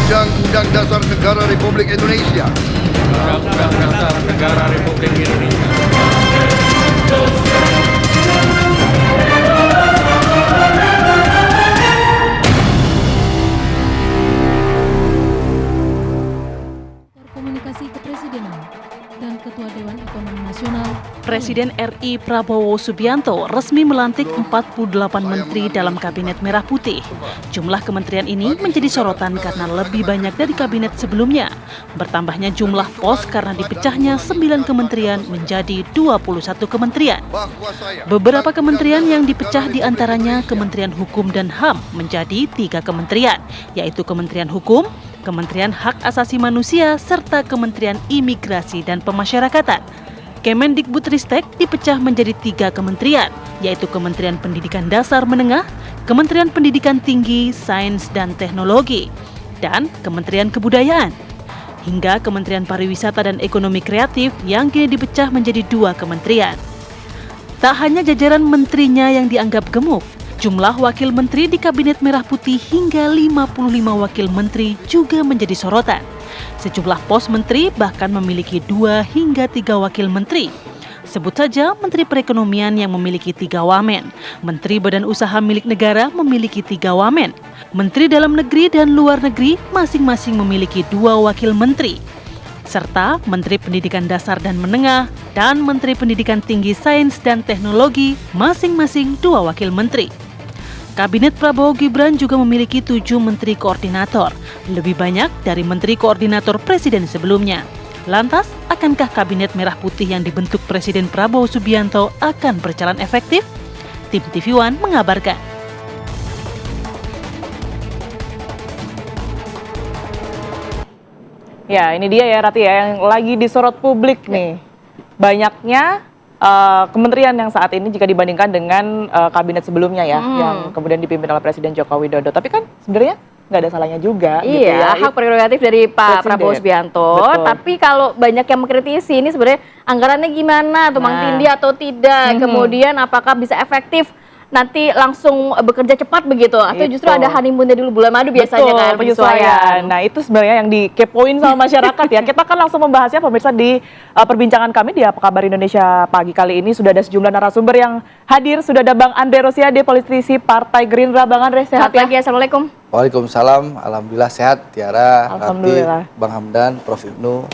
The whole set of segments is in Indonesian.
Undang-Undang Dasar Negara Republik Indonesia. Undang-Undang Dasar Negara Republik Indonesia. Komunikasi Kepresidenan dan Ketua Dewan Ekonomi Nasional Presiden RI Prabowo Subianto resmi melantik 48 menteri dalam Kabinet Merah Putih. Jumlah kementerian ini menjadi sorotan karena lebih banyak dari kabinet sebelumnya. Bertambahnya jumlah pos karena dipecahnya 9 kementerian menjadi 21 kementerian. Beberapa kementerian yang dipecah diantaranya Kementerian Hukum dan HAM menjadi 3 kementerian, yaitu Kementerian Hukum, Kementerian Hak Asasi Manusia, serta Kementerian Imigrasi dan Pemasyarakatan. Kemendikbudristek dipecah menjadi 3 kementerian, yaitu Kementerian Pendidikan Dasar Menengah, Kementerian Pendidikan Tinggi, Sains dan Teknologi, dan Kementerian Kebudayaan. Hingga Kementerian Pariwisata dan Ekonomi Kreatif yang kini dipecah menjadi 2 kementerian. Tak hanya jajaran menterinya yang dianggap gemuk, jumlah wakil menteri di Kabinet Merah Putih hingga 55 wakil menteri juga menjadi sorotan. Sejumlah pos menteri bahkan memiliki 2 hingga 3 wakil menteri. Sebut saja Menteri Perekonomian yang memiliki 3 wamen, Menteri Badan Usaha Milik Negara memiliki 3 wamen, Menteri Dalam Negeri dan Luar Negeri masing-masing memiliki 2 wakil menteri, serta Menteri Pendidikan Dasar dan Menengah dan Menteri Pendidikan Tinggi Sains dan Teknologi masing-masing 2 wakil menteri. Kabinet Prabowo Gibran juga memiliki 7 menteri koordinator, lebih banyak dari menteri koordinator presiden sebelumnya. Lantas, akankah Kabinet Merah Putih yang dibentuk Presiden Prabowo Subianto akan berjalan efektif? Tim TV One mengabarkan. Ya, ini dia ya Rati ya, yang lagi disorot publik nih. Banyaknya kementerian yang saat ini jika dibandingkan dengan kabinet sebelumnya ya, yang kemudian dipimpin oleh Presiden Joko Widodo. Tapi kan sebenarnya nggak ada salahnya juga. Iya, gitu ya. hak prerogatif dari Pak Presiden. Prabowo Subianto. Betul. Tapi kalau banyak yang mengkritisi ini sebenarnya anggarannya gimana, tumpang Nah. tindih atau tidak, kemudian apakah bisa efektif nanti langsung bekerja cepat begitu, atau justru Itu. ada honeymoonnya dulu bulan madu biasanya Betul, kan penyesuaian. Nah, itu sebenarnya yang dikepoin sama masyarakat ya. Kita akan langsung membahasnya pemirsa di perbincangan kami di Apa Kabar Indonesia pagi kali ini. Sudah ada sejumlah narasumber yang hadir. Sudah ada Bang Andre Rosiade, politisi Partai Gerindra. Bang Andre, sehat Selamat ya? pagi, Assalamualaikum. Waalaikumsalam, alhamdulillah sehat. Tiara, Rati, Alhamdulillah. Bang Hamdan, Prof Ibnu,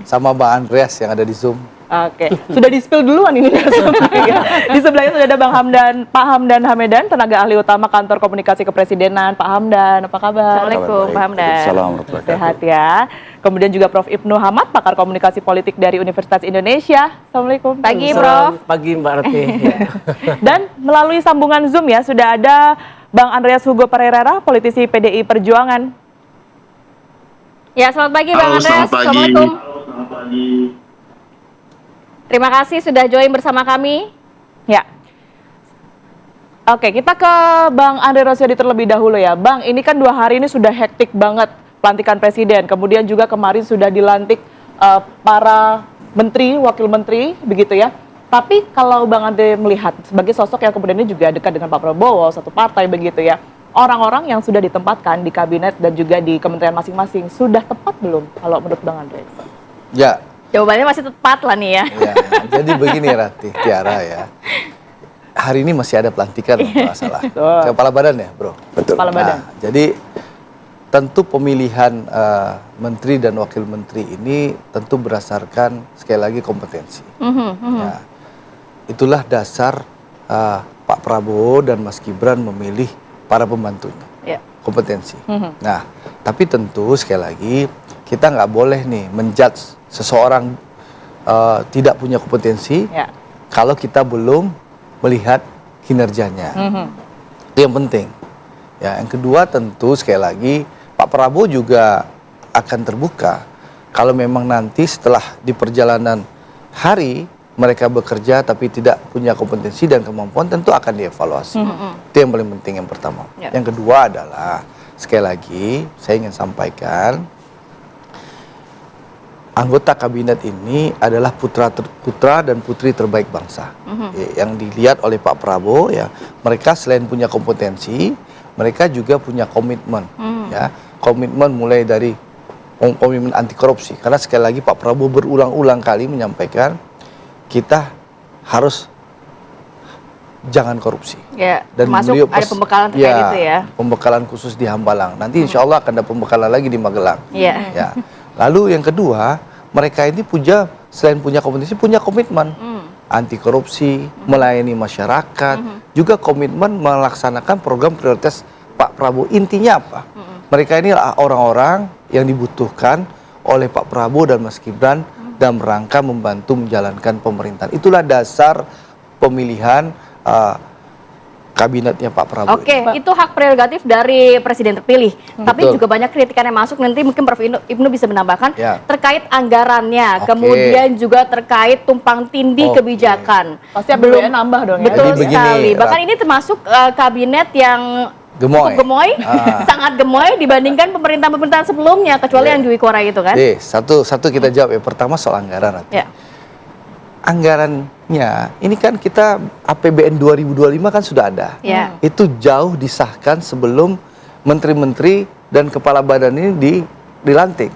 sama Bang Andreas yang ada di Zoom. Oke, sudah di-spill duluan ini narasumbernya. Di sebelahnya sudah ada Bang Hamdan, Pak Hamdan Hamedan, tenaga ahli utama Kantor Komunikasi Kepresidenan. Pak Hamdan, apa kabar? Assalamualaikum, Pak Hamdan. Assalamualaikum. Sehat ya. Kemudian juga Prof Ibnu Hamad, pakar komunikasi politik dari Universitas Indonesia. Assalamualaikum. Pagi, Prof. Pagi Mbak Rati. Dan melalui sambungan Zoom ya, sudah ada Bang Andreas Hugo Pereira, politisi PDI Perjuangan. Ya, selamat pagi Bang Halo, Andreas. selamat pagi. Assalamualaikum. Terima kasih sudah join bersama kami. Ya. Oke, kita ke Bang Andre Rosiade terlebih dahulu ya. Bang, ini kan 2 hari ini sudah hektik banget pelantikan presiden. Kemudian juga kemarin sudah dilantik para menteri, wakil menteri, begitu ya. Tapi kalau Bang Andre melihat sebagai sosok yang kemudian ini juga dekat dengan Pak Prabowo, satu partai begitu ya. Orang-orang yang sudah ditempatkan di kabinet dan juga di kementerian masing-masing sudah tepat belum kalau menurut Bang Andre? Ya, Jawabannya masih tepat lah nih ya. ya. Jadi begini Rati, Tiara ya. Hari ini masih ada pelantikan kalau nggak salah. Kepala badan ya, Bro? Betul. Kepala badan. Jadi tentu pemilihan menteri dan wakil menteri ini tentu berdasarkan sekali lagi kompetensi. Ya, itulah dasar Pak Prabowo dan Mas Gibran memilih para pembantunya. Ya. Kompetensi. Nah, tapi tentu sekali lagi kita nggak boleh nih menjudge seseorang tidak punya kompetensi Ya. kalau kita belum melihat kinerjanya. Itu yang penting. Ya, yang kedua tentu sekali lagi Pak Prabowo juga akan terbuka kalau memang nanti setelah di perjalanan hari mereka bekerja tapi tidak punya kompetensi dan kemampuan, tentu akan dievaluasi. Itu yang paling penting yang pertama. Ya. Yang kedua adalah sekali lagi saya ingin sampaikan, anggota kabinet ini adalah putra dan putri terbaik bangsa. Yang dilihat oleh Pak Prabowo ya, mereka selain punya kompetensi, mereka juga punya komitmen ya. komitmen mulai dari komitmen anti korupsi. Karena sekali lagi Pak Prabowo berulang-ulang kali menyampaikan kita harus jangan korupsi. Ya, Dan termasuk beliau ada pembekalan terkait itu ya. Pembekalan khusus di Hambalang. Nanti insya Allah akan ada pembekalan lagi di Magelang. Iya. Ya. Lalu yang kedua, mereka ini selain punya kompetisi, punya komitmen anti korupsi, melayani masyarakat, juga komitmen melaksanakan program prioritas Pak Prabowo. Intinya apa? Mereka ini orang-orang yang dibutuhkan oleh Pak Prabowo dan Mas Gibran dalam rangka membantu menjalankan pemerintahan. Itulah dasar pemilihan kabinetnya Pak Prabowo. Oke, itu hak prerogatif dari presiden terpilih. Tapi Betul. juga banyak kritikan yang masuk, nanti mungkin Prof. Ibnu bisa menambahkan Ya. terkait anggarannya, Oke. kemudian juga terkait tumpang tindih Oke. kebijakan. Pasti APBN nambah dong ya. Betul Jadi begini, sekali. Bahkan Rat. ini termasuk kabinet yang Gemoy. cukup gemoy, sangat gemoy dibandingkan pemerintahan-pemerintahan sebelumnya, kecuali yang Jui Korea itu kan. Satu kita jawab ya. Pertama soal anggaran. Ya. Anggarannya, ini kan kita APBN 2025 kan sudah ada. Ya. Itu jauh disahkan sebelum menteri-menteri dan kepala badan ini dilantik.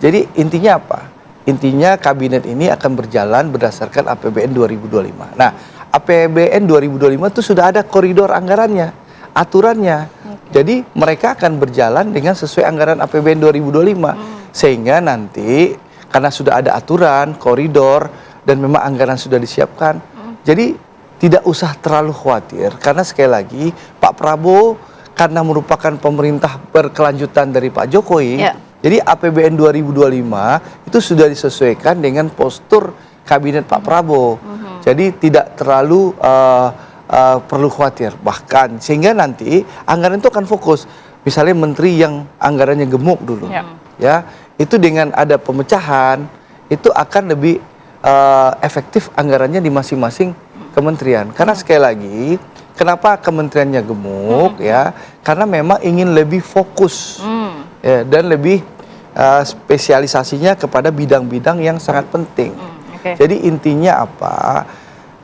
Jadi intinya apa? Intinya kabinet ini akan berjalan berdasarkan APBN 2025. Nah, APBN 2025 itu sudah ada koridor anggarannya, aturannya. Jadi mereka akan berjalan dengan sesuai anggaran APBN 2025. Sehingga nanti karena sudah ada aturan, koridor, dan memang anggaran sudah disiapkan. Jadi tidak usah terlalu khawatir. Karena sekali lagi Pak Prabowo karena merupakan pemerintah berkelanjutan dari Pak Jokowi. Ya. Jadi APBN 2025 itu sudah disesuaikan dengan postur kabinet Pak Prabowo. Jadi tidak terlalu perlu khawatir. Bahkan sehingga nanti anggaran itu akan fokus. Misalnya menteri yang anggarannya gemuk dulu. Ya, itu dengan ada pemecahan itu akan lebih efektif anggarannya di masing-masing kementerian. Karena sekali lagi, kenapa kementeriannya gemuk ya? Karena memang ingin lebih fokus ya, dan lebih spesialisasinya kepada bidang-bidang yang sangat penting. Jadi intinya apa?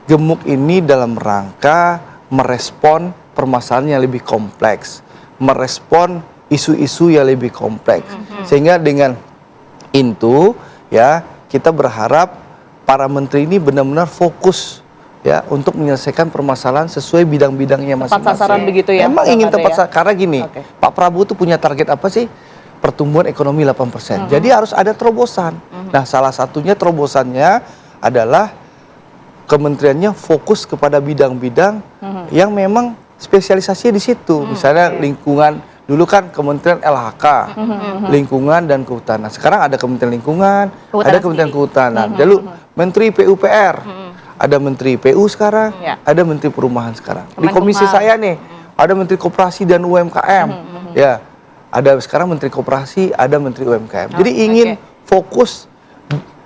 Gemuk ini dalam rangka merespon permasalahan yang lebih kompleks, merespon isu-isu yang lebih kompleks. Sehingga dengan itu ya kita berharap para menteri ini benar-benar fokus ya untuk menyelesaikan permasalahan sesuai bidang-bidangnya masing-masing. Tepat sasaran begitu ya. Memang ingin tepat ya? sasaran karena gini, Pak Prabowo itu punya target apa sih? Pertumbuhan ekonomi 8%. Jadi harus ada terobosan. Nah, salah satunya terobosannya adalah kementeriannya fokus kepada bidang-bidang yang memang spesialisasinya di situ. Misalnya lingkungan, dulu kan Kementerian LHK, lingkungan dan kehutanan. Sekarang ada Kementerian Lingkungan, ada Kementerian Kehutanan. Lalu Menteri PUPR, ada Menteri PU sekarang, ada Menteri Perumahan sekarang. Di komisi saya nih, ada Menteri Koperasi dan UMKM. Ya, ada sekarang Menteri Koperasi, ada Menteri UMKM. Jadi ingin fokus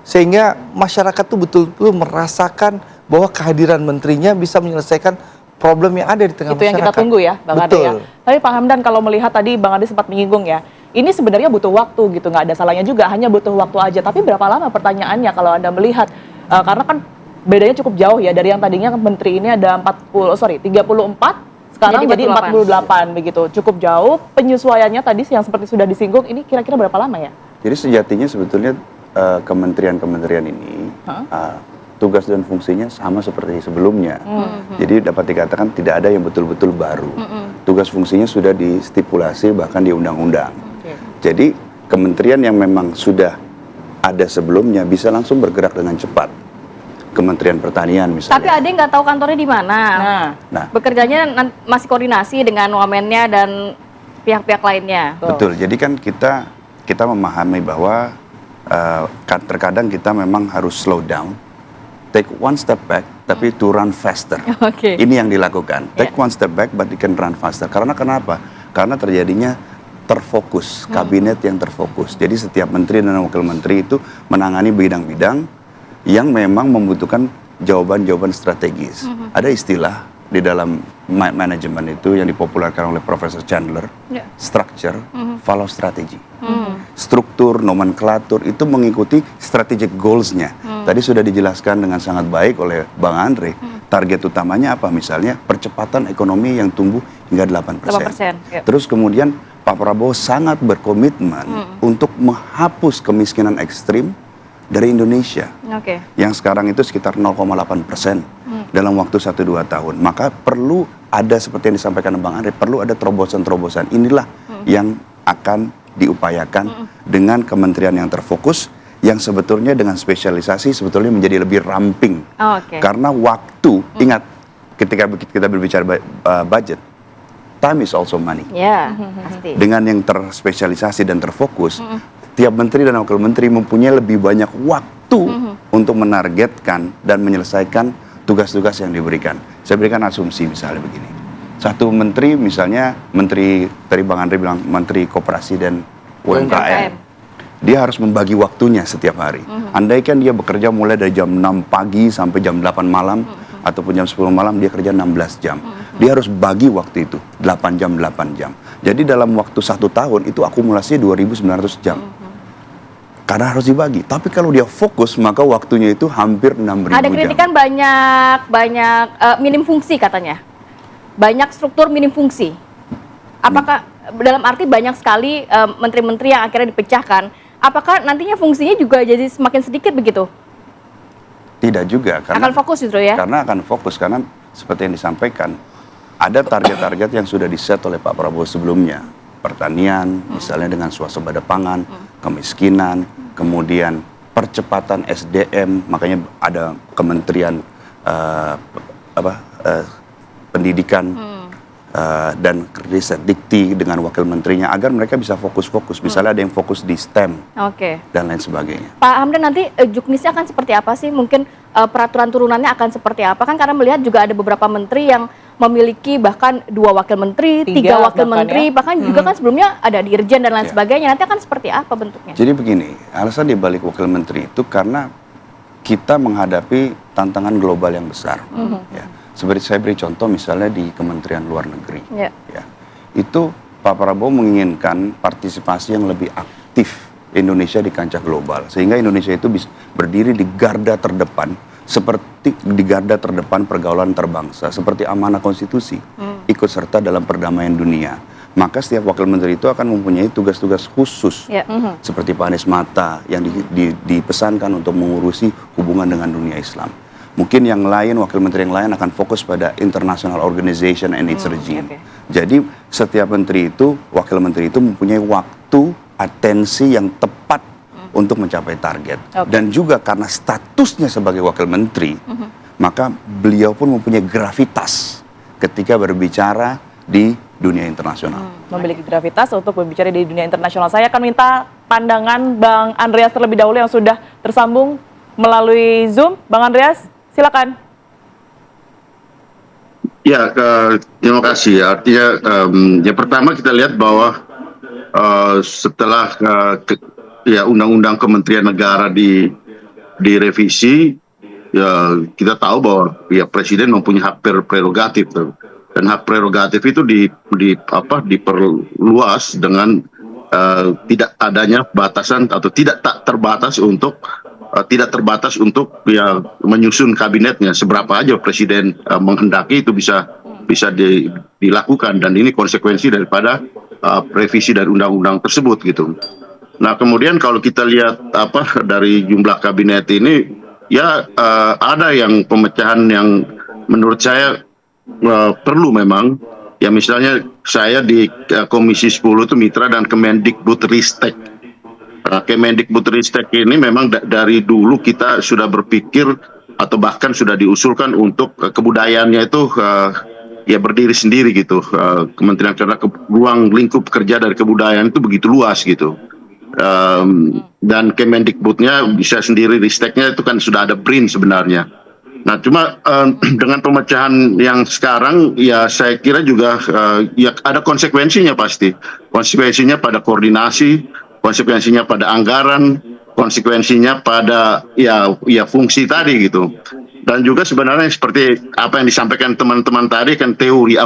sehingga masyarakat tuh betul-betul merasakan bahwa kehadiran menterinya bisa menyelesaikan problem yang ada di tengah Itu masyarakat. yang kita tunggu ya, Bang Ade ya. Tapi Pak Hamdan kalau melihat tadi Bang Ade sempat menyinggung ya, ini sebenarnya butuh waktu gitu, nggak ada salahnya juga, hanya butuh waktu aja. Tapi berapa lama pertanyaannya kalau Anda melihat, karena kan bedanya cukup jauh ya, dari yang tadinya menteri ini ada 34, sekarang jadi 48 begitu. Cukup jauh, penyesuaiannya tadi yang seperti sudah disinggung, ini kira-kira berapa lama ya? Jadi sejatinya sebetulnya kementerian-kementerian ini tugas dan fungsinya sama seperti sebelumnya. Jadi dapat dikatakan tidak ada yang betul-betul baru. Tugas fungsinya sudah distipulasi bahkan di undang-undang. Jadi kementerian yang memang sudah ada sebelumnya bisa langsung bergerak dengan cepat. Kementerian Pertanian misalnya. Tapi ada yang nggak tahu kantornya di mana. Nah, Bekerjanya masih koordinasi dengan wamennya dan pihak-pihak lainnya. betul. Jadi kan kita memahami bahwa terkadang kita memang harus slow down, take one step back, tapi to run faster. Ini yang dilakukan. Take one step back, but you can run faster. Karena kenapa? Karena terjadinya terfokus, kabinet yang terfokus. Jadi setiap menteri dan wakil menteri itu menangani bidang-bidang yang memang membutuhkan jawaban-jawaban strategis. Ada istilah di dalam manajemen itu yang dipopulerkan oleh Profesor Chandler, structure, follow strategy. Struktur, nomenklatur itu mengikuti strategic goals-nya. Tadi sudah dijelaskan dengan sangat baik oleh Bang Andre. Target utamanya apa? Misalnya percepatan ekonomi yang tumbuh hingga 8%. Terus kemudian Pak Prabowo sangat berkomitmen untuk menghapus kemiskinan ekstrim dari Indonesia. Oke. Yang sekarang itu sekitar 0,8% dalam waktu 1-2 tahun. Maka perlu ada seperti yang disampaikan Bang Andre, perlu ada terobosan-terobosan. Inilah yang akan diupayakan dengan kementerian yang terfokus, yang sebetulnya dengan spesialisasi sebetulnya menjadi lebih ramping. Karena waktu, ingat ketika kita berbicara budget, time is also money. Ya, pasti. Dengan yang terspesialisasi dan terfokus, tiap menteri dan wakil menteri mempunyai lebih banyak waktu untuk menargetkan dan menyelesaikan tugas-tugas yang diberikan. Saya berikan asumsi misalnya begini. Satu menteri misalnya, menteri tadi Bang Andre bilang menteri Koperasi dan UMKM. Dia harus membagi waktunya setiap hari. Andaikan dia bekerja mulai dari jam 6 pagi sampai jam 8 malam ataupun jam 10 malam, dia kerja 16 jam. Dia harus bagi waktu itu 8 jam. Jadi dalam waktu 1 tahun itu akumulasinya 2.900 jam. Karena harus dibagi. Tapi kalau dia fokus, maka waktunya itu hampir 6.000 jam. Ada kritikan banyak minim fungsi katanya. Banyak struktur minim fungsi. Apakah dalam arti banyak sekali menteri-menteri yang akhirnya dipecahkan, apakah nantinya fungsinya juga jadi semakin sedikit begitu? Tidak juga. Karena, akan fokus justru ya? Karena akan fokus, karena seperti yang disampaikan, ada target-target yang sudah diset oleh Pak Prabowo sebelumnya. Pertanian, misalnya dengan swasembada pangan, kemiskinan, kemudian percepatan SDM, makanya ada kementerian pendidikan dan riset dikti dengan wakil menterinya agar mereka bisa fokus-fokus. Misalnya ada yang fokus di STEM dan lain sebagainya. Pak Hamdan, nanti juknisnya akan seperti apa sih? Mungkin peraturan turunannya akan seperti apa? Kan karena melihat juga ada beberapa menteri yang memiliki bahkan 2 wakil menteri, 3 wakil menteri, bahkan juga kan sebelumnya ada dirjen dan lain sebagainya. Nanti akan seperti apa bentuknya? Jadi begini, alasan dibalik wakil menteri itu karena kita menghadapi tantangan global yang besar. Ya. Seperti saya beri contoh misalnya di Kementerian Luar Negeri. Ya. Itu Pak Prabowo menginginkan partisipasi yang lebih aktif Indonesia di kancah global. Sehingga Indonesia itu bisa berdiri di garda terdepan, seperti di garda terdepan pergaulan terbangsa, seperti amanah konstitusi, ikut serta dalam perdamaian dunia. Maka setiap wakil menteri itu akan mempunyai tugas-tugas khusus, seperti Pak Anies Mata yang dipesankan untuk mengurusi hubungan dengan dunia Islam. Mungkin yang lain, wakil menteri yang lain akan fokus pada international organization and its regime. Jadi setiap menteri itu, wakil menteri itu mempunyai waktu, atensi yang tepat untuk mencapai target. Dan juga karena statusnya sebagai wakil menteri, maka beliau pun mempunyai gravitas ketika berbicara di dunia internasional. Memiliki gravitas untuk berbicara di dunia internasional. Saya akan minta pandangan Bang Andreas terlebih dahulu yang sudah tersambung melalui Zoom. Bang Andreas, silakan. Ya, terima kasih. Artinya, yang pertama kita lihat bahwa setelah Undang-Undang Kementerian Negara direvisi, ya kita tahu bahwa ya Presiden mempunyai hak prerogatif, dan hak prerogatif itu diperluas dengan tidak adanya batasan atau tidak terbatas untuk ya menyusun kabinetnya. Seberapa aja Presiden menghendaki itu bisa dilakukan, dan ini konsekuensi daripada revisi dari undang-undang tersebut gitu. Nah, kemudian kalau kita lihat dari jumlah kabinet ini, ya ada yang pemecahan yang menurut saya perlu memang. Ya misalnya saya di Komisi 10 itu mitra dan Kemendikbudristek. Kemendikbudristek ini memang dari dulu kita sudah berpikir atau bahkan sudah diusulkan untuk kebudayaannya itu ya berdiri sendiri gitu. Kementerian, karena ruang lingkup kerja dari kebudayaan itu begitu luas gitu. Dan Kemendikbudnya bisa sendiri, risteknya itu kan sudah ada BRIN sebenarnya. Nah, cuma dengan pemecahan yang sekarang, ya saya kira juga ya ada konsekuensinya pasti. Konsekuensinya pada koordinasi, konsekuensinya pada anggaran, konsekuensinya pada ya fungsi tadi gitu. Dan juga sebenarnya seperti apa yang disampaikan teman-teman tadi kan, teori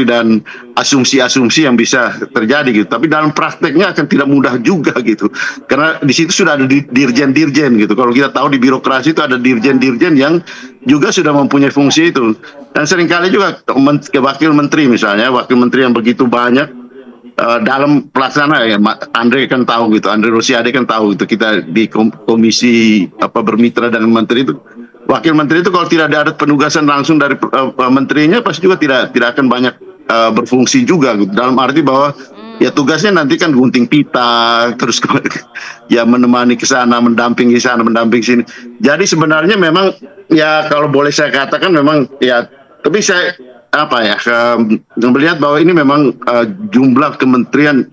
dan asumsi-asumsi yang bisa terjadi gitu. Tapi dalam prakteknya akan tidak mudah juga gitu. Karena di situ sudah ada dirjen-dirjen gitu. Kalau kita tahu di birokrasi itu ada dirjen-dirjen yang juga sudah mempunyai fungsi itu. Dan seringkali juga wakil menteri misalnya, wakil menteri yang begitu banyak dalam pelaksana ya, Andre kan tahu gitu, Andre Rosiade kan tahu gitu, kita di komisi bermitra dengan menteri itu, wakil menteri itu kalau tidak ada penugasan langsung dari menterinya pasti juga tidak akan banyak berfungsi juga gitu. Dalam arti bahwa ya tugasnya nanti kan gunting pita, terus ya menemani ke sana, mendampingi sana, mendampingi sini. Jadi sebenarnya memang ya kalau boleh saya katakan memang ya, tapi saya melihat bahwa ini memang jumlah kementerian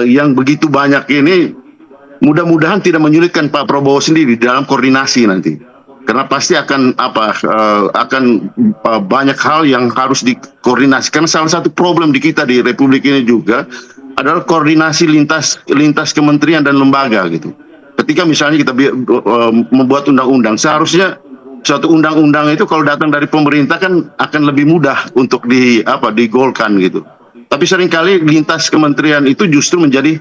yang begitu banyak ini mudah-mudahan tidak menyulitkan Pak Prabowo sendiri dalam koordinasi nanti. Karena pasti akan banyak hal yang harus dikoordinasikan. Salah satu problem di kita di Republik ini juga adalah koordinasi lintas kementerian dan lembaga gitu. Ketika misalnya kita membuat undang-undang, seharusnya suatu undang-undang itu kalau datang dari pemerintah kan akan lebih mudah untuk digolkan gitu. Tapi seringkali lintas kementerian itu justru menjadi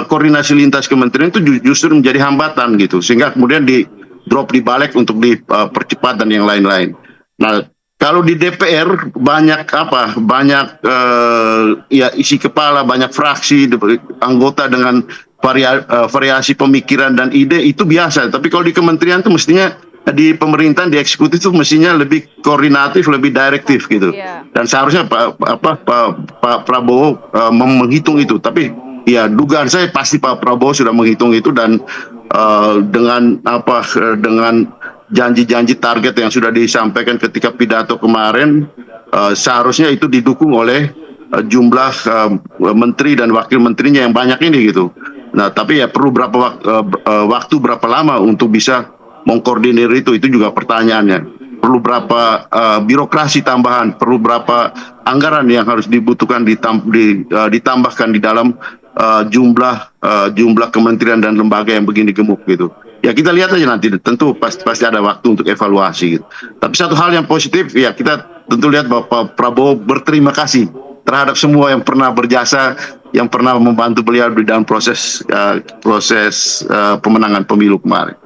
koordinasi lintas kementerian itu justru menjadi hambatan gitu, sehingga kemudian drop di balik untuk dipercepat dan yang lain-lain. Nah, kalau di DPR banyak ya isi kepala, banyak fraksi, anggota dengan variasi pemikiran dan ide itu biasa. Tapi kalau di kementerian itu mestinya, di pemerintahan, di eksekutif itu mestinya lebih koordinatif, lebih direktif gitu. Dan seharusnya Pak Prabowo menghitung itu. Tapi ya dugaan saya pasti Pak Prabowo sudah menghitung itu, dan dengan janji-janji target yang sudah disampaikan ketika pidato kemarin, seharusnya itu didukung oleh jumlah menteri dan wakil menterinya yang banyak ini gitu. Nah, tapi ya perlu waktu berapa lama untuk bisa mengkoordinir itu juga pertanyaannya. Perlu berapa birokrasi tambahan, perlu berapa anggaran yang harus dibutuhkan ditambahkan di dalam jumlah kementerian dan lembaga yang begini gemuk gitu. Ya kita lihat aja nanti, tentu pasti ada waktu untuk evaluasi gitu. Tapi satu hal yang positif ya, kita tentu lihat bahwa Pak Prabowo berterima kasih terhadap semua yang pernah berjasa, yang pernah membantu beliau di dalam proses pemenangan pemilu kemarin.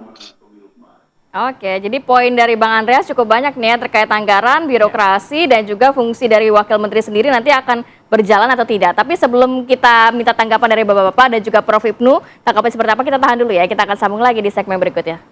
Oke, jadi poin dari Bang Andreas cukup banyak nih ya, terkait anggaran, birokrasi, dan juga fungsi dari wakil menteri sendiri nanti akan berjalan atau tidak. Tapi sebelum kita minta tanggapan dari Bapak-Bapak dan juga Prof. Ibnu, tanggapan seperti apa, kita tahan dulu ya. Kita akan sambung lagi di segmen berikutnya.